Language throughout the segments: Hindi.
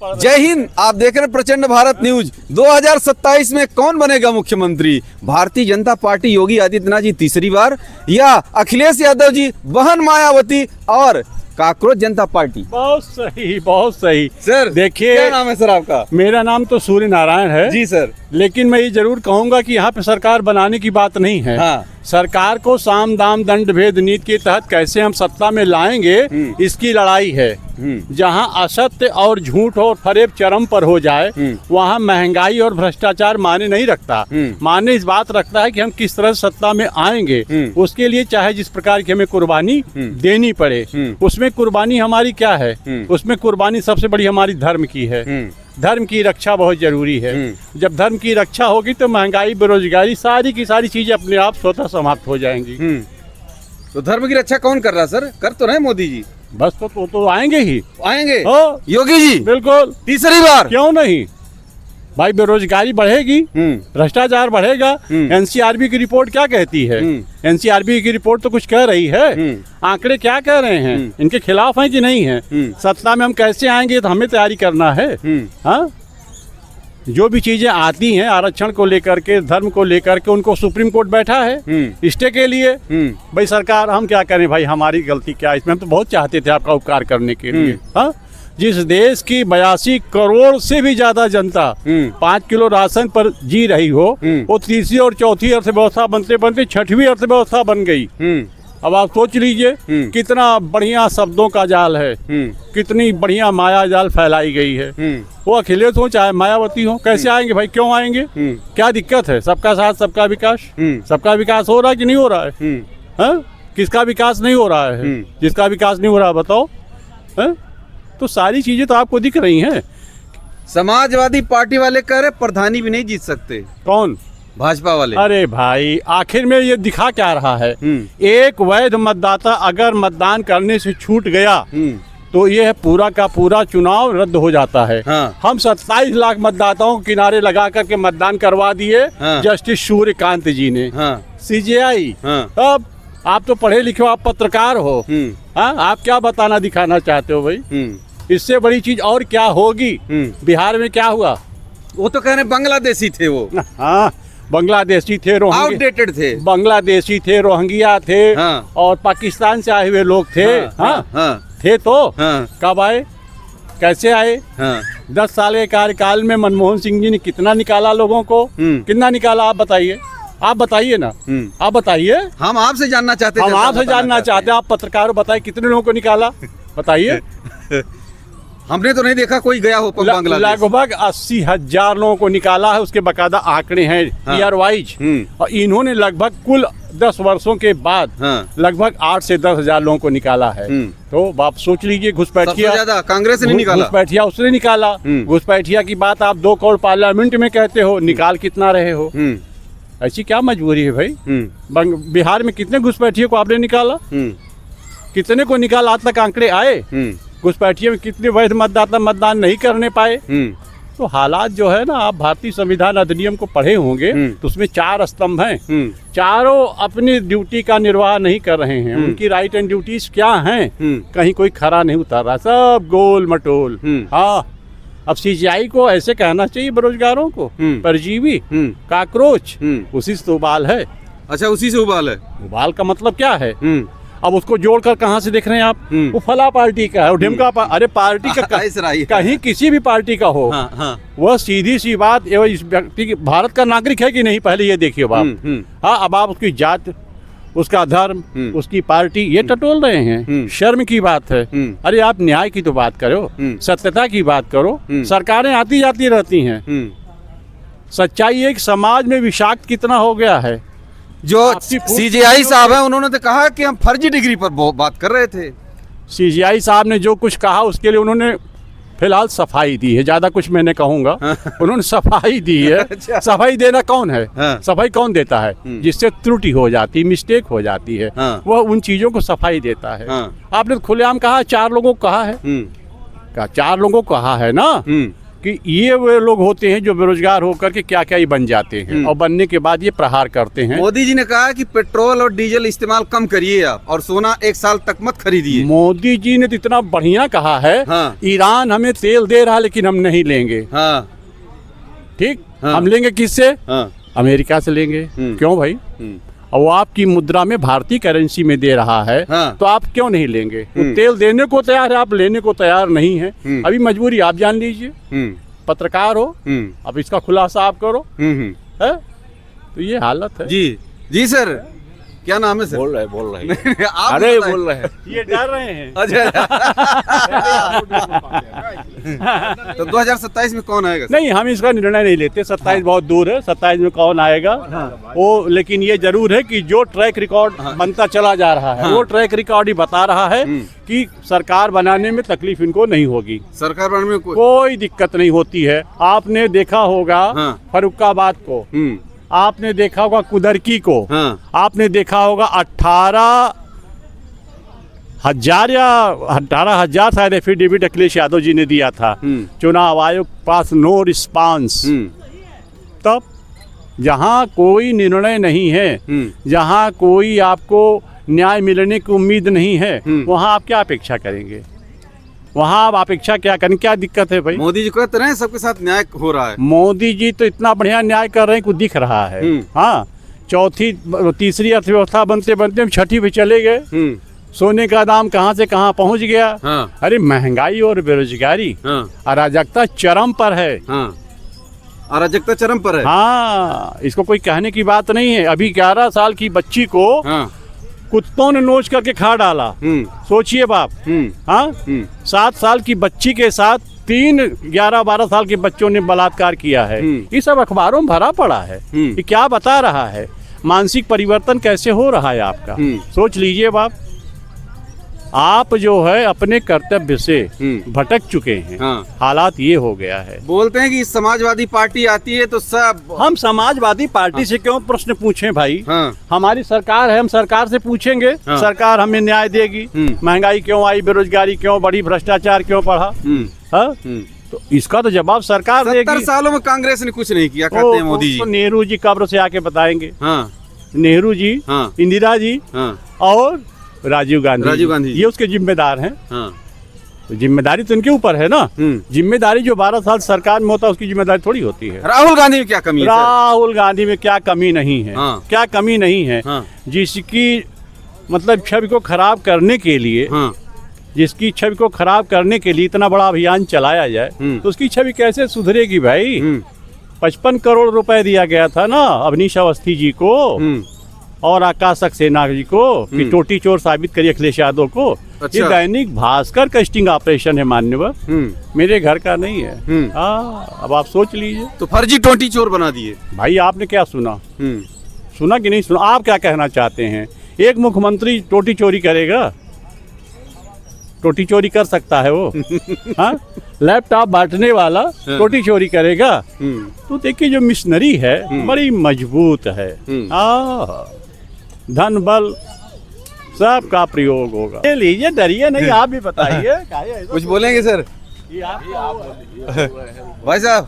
जय हिंद। आप देख रहे हैं प्रचंड भारत न्यूज। 2027 में कौन बनेगा मुख्यमंत्री? भारतीय जनता पार्टी योगी आदित्यनाथ जी तीसरी बार, या अखिलेश यादव जी, बहन मायावती और काकरोच जनता पार्टी? बहुत सही, बहुत सही सर। देखिए, क्या नाम है सर आपका? मेरा नाम तो सूर्य नारायण है जी सर। लेकिन मैं ये जरूर कहूंगा कि यहाँ पे सरकार बनाने की बात नहीं है। हाँ। सरकार को साम दाम दंड भेद नीति के तहत कैसे हम सत्ता में लाएंगे, इसकी लड़ाई है। जहाँ असत्य और झूठ और फरेब चरम पर हो जाए, वहाँ महंगाई और भ्रष्टाचार माने नहीं रखता। माने इस बात रखता है कि हम किस तरह सत्ता में आएंगे, उसके लिए चाहे जिस प्रकार की हमें कुर्बानी देनी पड़े। उसमें कुर्बानी हमारी क्या है? उसमें कुर्बानी सबसे बड़ी हमारी धर्म की है। धर्म की रक्षा बहुत जरूरी है। जब धर्म की रक्षा होगी तो महंगाई, बेरोजगारी, सारी की सारी चीजें अपने आप स्वतः समाप्त हो जाएंगी। तो धर्म की रक्षा कौन कर रहा सर? कर तो रहे मोदी जी। बस तो आएंगे ही, आएंगे योगी जी बिल्कुल तीसरी बार। क्यों नहीं भाई? बेरोजगारी बढ़ेगी, भ्रष्टाचार बढ़ेगा। एनसीआरबी की रिपोर्ट क्या कहती है? एनसीआरबी की रिपोर्ट तो कुछ कह रही है। आंकड़े क्या कह रहे हैं? इनके खिलाफ हैं कि नहीं है? सत्ता में हम कैसे आएंगे तो हमें तैयारी करना है। हाँ, जो भी चीजें आती हैं आरक्षण को लेकर के, धर्म को लेकर के, उनको सुप्रीम कोर्ट बैठा है स्टे के लिए। भाई सरकार हम क्या करें भाई? हमारी गलती क्या? इसमें हम तो बहुत चाहते थे आपका उपकार करने के लिए। हाँ, जिस देश की 82 करोड़ से भी ज्यादा जनता 5 किलो राशन पर जी रही हो, वो तीसरी और चौथी अर्थव्यवस्था बनते बनते छठवीं अर्थव्यवस्था बन गई। अब आप सोच लीजिए कितना बढ़िया शब्दों का जाल है, कितनी बढ़िया माया जाल फैलाई गई है। वो अखिलेश हो चाहे मायावती हो, कैसे आएंगे भाई? क्यों आएंगे? क्या दिक्कत है? सबका साथ सबका विकास। सबका विकास हो रहा है कि नहीं हो रहा है? हाँ? किसका विकास नहीं हो रहा है? जिसका विकास नहीं हो रहा बताओ। तो सारी चीजें तो आपको दिख रही हैं। समाजवादी पार्टी वाले कह रहे प्रधानी भी नहीं जीत सकते। कौन? भाजपा वाले। अरे भाई, आखिर में ये दिखा क्या रहा है? एक वैध मतदाता अगर मतदान करने से छूट गया तो ये पूरा का पूरा चुनाव रद्द हो जाता है। हाँ। हम 27 लाख मतदाताओं को किनारे लगा करके मतदान करवा दिए। हाँ। जस्टिस सूर्यकांत जी ने। हाँ। सीजेआई। हाँ। अब आप तो पढ़े लिखे हो, आप पत्रकार हो। हाँ, आप क्या बताना दिखाना चाहते हो भाई? इससे बड़ी चीज और क्या होगी? बिहार में क्या हुआ? वो तो कह रहे बांग्लादेशी थे वो। हाँ, बांग्लादेशी थे, आउटडेटेड थे। बांग्लादेशी थे, रोहिंग्या थे। हाँ। और पाकिस्तान से आए हुए लोग थे। हाँ। थे तो कब आए, कैसे आए? 10 साल के कार्यकाल में मनमोहन सिंह जी ने कितना निकाला लोगों को? कितना निकाला आप बताइए? आप बताइए ना, आप बताइए। हम आपसे जानना चाहते हैं। हम आपसे जानना चाहते हैं। आप पत्रकार बताइए कितने लोगों को निकाला, बताइए। हमने तो नहीं देखा कोई गया हो बांग्लादेश। लगभग 80,000 लोगों को निकाला है। उसके बकायदा आंकड़े हैं ईयर वाइज। और इन्होंने लगभग कुल 10 वर्षों के बाद लगभग 8 से 10,000 लोगों को निकाला है। तो आप सोच लीजिए, घुसपैठिया ज्यादा कांग्रेस ने निकाला। घुसपैठिया उसने निकाला। घुसपैठिया की बात आप 2 करोड़ पार्लियामेंट में कहते हो, निकाल कितना रहे हो? ऐसी क्या मजबूरी है भाई? बिहार में कितने घुसपैठियों को आपने निकाला? कितने को निकाला? आज तक आंकड़े आए? घुसपैठियों में कितने वैध मतदाता मतदान नहीं करने पाए? तो हालात जो है ना, आप भारतीय संविधान अधिनियम को पढ़े होंगे तो उसमें 4 स्तंभ हैं। चारों अपनी ड्यूटी का निर्वाह नहीं कर रहे हैं। उनकी राइट एंड ड्यूटीज क्या हैं? कहीं कोई खरा नहीं उतर रहा, सब गोल मटोल। हाँ, अब सीजीआई को ऐसे कहना चाहिए बेरोजगारों को परजीवी, काकरोच। उसी से उबाल है। अच्छा, उसी से उबाल है। उबाल का मतलब क्या है? अब उसको जोड़कर कहाँ से देख रहे हैं आप? वो फला पार्टी का है, वो ढिमका अरे पार्टी का कहीं किसी भी पार्टी का हो। वह सीधी सी बात, इस व्यक्ति की भारत का नागरिक है कि नहीं, पहले ये देखिए आप। हाँ, अब आप उसकी जात, उसका धर्म, उसकी पार्टी ये टटोल रहे हैं। शर्म की बात है। अरे आप न्याय की तो बात करो, सत्यता की बात करो। सरकारें आती जाती रहती हैं। सच्चाई एक समाज में विषाक्त कितना हो गया है। जो सीजीआई साहब है उन्होंने तो कहा कि हम फर्जी डिग्री पर बात कर रहे थे। सीजीआई साहब ने जो कुछ कहा उसके लिए उन्होंने फिलहाल सफाई दी है। ज्यादा कुछ मैं नहीं कहूंगा। उन्होंने सफाई दी है। अच्छा। सफाई देना कौन है? सफाई कौन देता है? जिससे त्रुटि हो जाती, मिस्टेक हो जाती है, वह उन चीजों को सफाई देता है। आपने खुलेआम कहा 4 लोगों को कहा है। 4 लोगों को कहा है ना कि ये वो लोग होते हैं जो बेरोजगार होकर के क्या क्या ही बन जाते हैं और बनने के बाद ये प्रहार करते हैं। मोदी जी ने कहा कि पेट्रोल और डीजल इस्तेमाल कम करिए आप, और सोना 1 साल तक मत खरीदिए। मोदी जी ने तो इतना बढ़िया कहा है, हाँ। ईरान हमें तेल दे रहा है लेकिन हम नहीं लेंगे। हाँ। ठीक, हाँ। हम लेंगे किससे? हाँ। अमेरिका से लेंगे। क्यों भाई? और वो आपकी मुद्रा में भारतीय करेंसी में दे रहा है। हाँ। तो आप क्यों नहीं लेंगे? वो तेल देने को तैयार है, आप लेने को तैयार नहीं है। अभी मजबूरी आप जान लीजिए, पत्रकार हो, अब इसका खुलासा आप करो। है? तो ये हालत है जी जी सर, क्या नाम है सर? बोल रहे आप अरे बताइए। बोल रहे हैं। ये डर रहे हैं। अच्छा। तो 2027 में कौन आएगा सर? नहीं, हम इसका निर्णय नहीं लेते। 27 बहुत दूर है, 27 में कौन आएगा वो, लेकिन ये जरूर है कि जो ट्रैक रिकॉर्ड बनता चला जा रहा है वो ट्रैक रिकॉर्ड ही बता रहा है कि सरकार बनाने में तकलीफ इनको नहीं होगी। सरकार बनने में कोई दिक्कत नहीं होती है। आपने देखा होगा हाँ। फर्रुखाबाद को, आपने देखा होगा कुदरकी को, हाँ। आपने देखा होगा 18,000 शायद एफिडेविट अखिलेश यादव जी ने दिया था। चुनाव आयोग पास नो रिस्पांस। तब जहां कोई निर्णय नहीं है, जहां कोई आपको न्याय मिलने की उम्मीद नहीं है, वहां आप क्या अपेक्षा करेंगे? वहां आप अपेक्षा क्या करें? क्या दिक्कत है भाई? मोदी जी कहते रहे सबके साथ न्याय हो रहा है। मोदी जी तो इतना बढ़िया न्याय कर रहे हैं कि दिख रहा है। हाँ, तीसरी अर्थव्यवस्था बनते बनते हम छठी पे चले गए। सोने का दाम कहाँ से कहाँ पहुंच गया। हाँ। अरे महंगाई और बेरोजगारी, हाँ। अराजकता चरम पर है। हाँ। अराजकता चरम पर है। हाँ, इसको कोई कहने की बात नहीं है। अभी 11 साल की बच्ची को हाँ। कुत्तों ने नोच करके खा डाला। सोचिए बाप। हाँ, 7 साल की बच्ची के साथ 11-12 साल के बच्चों ने बलात्कार किया है। ये सब अखबारों में भरा पड़ा है। ये क्या बता रहा है? मानसिक परिवर्तन कैसे हो रहा है आपका? सोच लीजिए बाप। आप जो है अपने कर्तव्य से भटक चुके हैं। हाँ। हालात ये हो गया है। बोलते हैं कि समाजवादी पार्टी आती है तो सब हम समाजवादी पार्टी से क्यों प्रश्न पूछें भाई? हाँ। हमारी सरकार है, हम सरकार से पूछेंगे। हाँ। सरकार हमें न्याय देगी। महंगाई क्यों आई, बेरोजगारी क्यों बढ़ी, भ्रष्टाचार क्यों बढ़ा? हाँ? तो इसका तो जवाब सरकार 70 देगी। सालों में कांग्रेस ने कुछ नहीं किया, कहते हैं मोदी जी। तो नेहरू जी कब्र से आके बताएंगे। हाँ। नेहरू जी, हाँ। इंदिरा जी, हाँ। और राजीव गांधी जी। ये उसके जिम्मेदार हैं। हाँ। तो जिम्मेदारी तो इनके ऊपर है ना। जिम्मेदारी जो 12 साल सरकार में होता है उसकी जिम्मेदारी थोड़ी होती है। राहुल गांधी में क्या कमी है? राहुल गांधी में क्या कमी नहीं है? हाँ। क्या कमी नहीं है? हाँ। जिसकी मतलब छवि को खराब करने के लिए, हाँ। जिसकी छवि को खराब करने के लिए इतना बड़ा अभियान चलाया जाए तो उसकी छवि कैसे सुधरेगी भाई? 55 करोड़ रुपए दिया गया था ना अवनीश अवस्थी जी को और आकाश सक्सेना जी को कि टोटी चोर साबित करिए अखिलेश यादव को। अच्छा। ये दैनिक भास्कर का स्टिंग ऑपरेशन है मान्यवर, मेरे घर का नहीं है। हाँ, अब आप सोच लीजिए। तो फर्जी टोटी चोर बना दिए भाई आपने क्या सुना? सुना कि नहीं सुना? आप क्या कहना चाहते हैं? एक मुख्यमंत्री टोटी चोरी करेगा? टोटी चोरी कर सकता है वो? हाँ, लैपटॉप बांटने वाला टोटी चोरी करेगा? तो देखिए जो मिशनरी है बड़ी मजबूत है। धन बल सबका प्रयोग होगा। ले लीजिए, डरिए नहीं। आप भी बताइए। कुछ बोलेंगे सर? भाई साहब।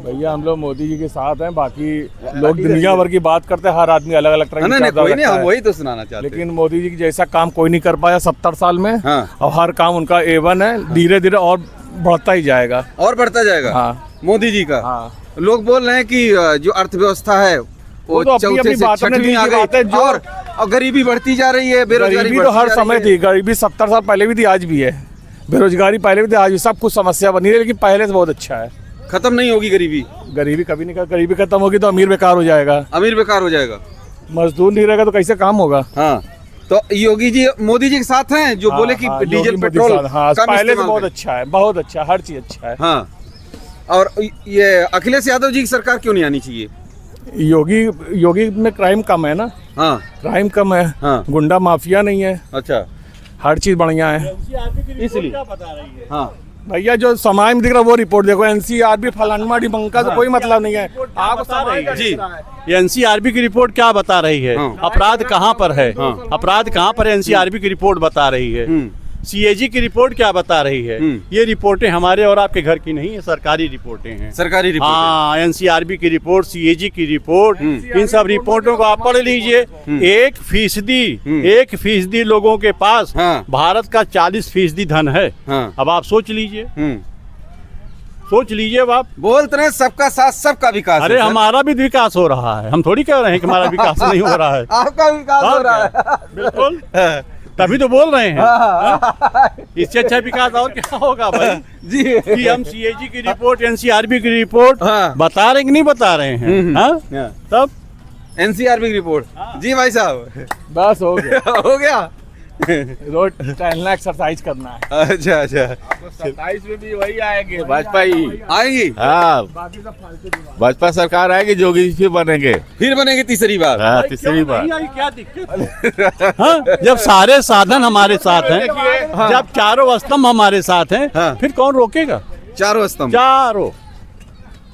भैया हम लोग मोदी जी के साथ हैं, बाकी लोग दुनिया भर की बात करते हैं, हर आदमी अलग अलग तरह की नहीं, चाहता कोई नहीं, रखता हम है। वही तो सुनाना चाहते हैं। लेकिन मोदी जी की जैसा काम कोई नहीं कर पाया 70 साल में। हाँ। और हर काम उनका A1 है, धीरे धीरे और बढ़ता ही जाएगा। और बढ़ता जाएगा। हाँ। मोदी जी का। हाँ। लोग बोल रहे हैं कि जो अर्थव्यवस्था है वो तो अपनी चौथे अपनी से बातों में छठवीं आ दी गई बात है, गई, जो- और गरीबी बढ़ती जा रही है, बेरोजगारी गरीबी तो हर बढ़ती जा समय रही है। थी, गरीबी 70 साल पहले भी थी, आज भी है। बेरोजगारी पहले भी थी, आज भी। सब कुछ समस्या बनी है, लेकिन पहले से बहुत अच्छा है। खत्म नहीं होगी गरीबी। गरीबी कभी नहीं, गरीबी खत्म होगी तो अमीर बेकार हो जाएगा, अमीर बेकार हो जाएगा, मजदूर नहीं रहेगा तो कैसे काम होगा। हाँ। तो योगी जी मोदी जी के साथ हैं जो बोले कि हाँ, डीजल योगी मोदी पेट्रोल साहब, हाँ, कम पहले से इस्तेमाल बहुत करें। अच्छा है, बहुत अच्छा, हर चीज अच्छा है। हाँ। और ये अखिलेश यादव जी की सरकार क्यों नहीं आनी चाहिए? योगी में क्राइम कम है ना। हाँ। क्राइम कम है। हाँ। गुंडा माफिया नहीं है, अच्छा, हर चीज बढ़िया है। इसलिए। हाँ। भैया जो समाज में दिख रहा है वो रिपोर्ट देखो। NCRB फलानमा डिबंका से कोई मतलब नहीं है। आप बता रही है जी। NCRB की रिपोर्ट क्या बता रही है? हाँ। अपराध कहाँ पर है? हाँ। अपराध कहाँ पर है? NCRB की रिपोर्ट बता रही है। सीएजी की रिपोर्ट क्या बता रही है? ये रिपोर्टें हमारे और आपके घर की नहीं है, सरकारी रिपोर्टें हैं। सरकारी रिपोर्ट हाँ, एनसीआरबी की रिपोर्ट, सीएजी की रिपोर्ट, इन सब रिपोर्टों को आप पढ़ लीजिए। 1% लोगों के पास हाँ। भारत का 40% धन है। हाँ। अब आप सोच लीजिए, सोच लीजिए अब आप। बोलते रहे सबका साथ सबका विकास। अरे है, सर। हमारा भी विकास हो रहा है, हम थोड़ी कह रहे हैं कि हमारा विकास नहीं हो रहा है। आपका विकास हो रहा है। बिल्कुल, तभी तो बोल रहे हैं। इससे अच्छा विकास और क्या होगा भाई? जी कि हम सीएजी की रिपोर्ट, एनसीआरबी की रिपोर्ट हाँ। बता रहे कि नहीं बता रहे हैं? हाँ? हाँ। तब एनसीआरबी की रिपोर्ट। जी भाई साहब बस हो गया। हो गया। रोज टहलना, एक्सरसाइज करना है। अच्छा अच्छा 27 में भी वही आएंगे भाजपा ही। आएंगी, हाँ, भाजपा सरकार आएगी, जोगी जी बनेंगे। फिर बनेगी तीसरी बार। हाँ, भाई, तीसरी क्यों बार। नहीं आई, क्या दिक्कत है? हाँ? जब सारे साधन हमारे साथ हैं, जब चारों स्तंभ हमारे साथ हैं, हाँ। फिर कौन रोकेगा? चारों स्तंभ।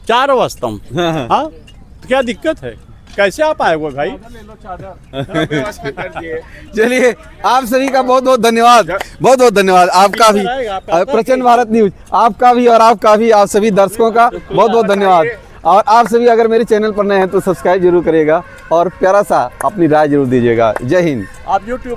चारों स्तंभ। हाँ, हाँ। हाँ, तो क्या दिक्कत है? कैसे आप आए वो भाई? चलिए, आप सभी का बहुत बहुत धन्यवाद, बहुत बहुत धन्यवाद आपका भी। प्रचंड भारत न्यूज आपका भी और आपका भी, आप सभी दर्शकों का बहुत बहुत धन्यवाद। और आप सभी अगर मेरे चैनल पर नए हैं तो सब्सक्राइब जरूर करिएगा और प्यारा सा अपनी राय जरूर दीजिएगा। जय हिंद। आप YouTube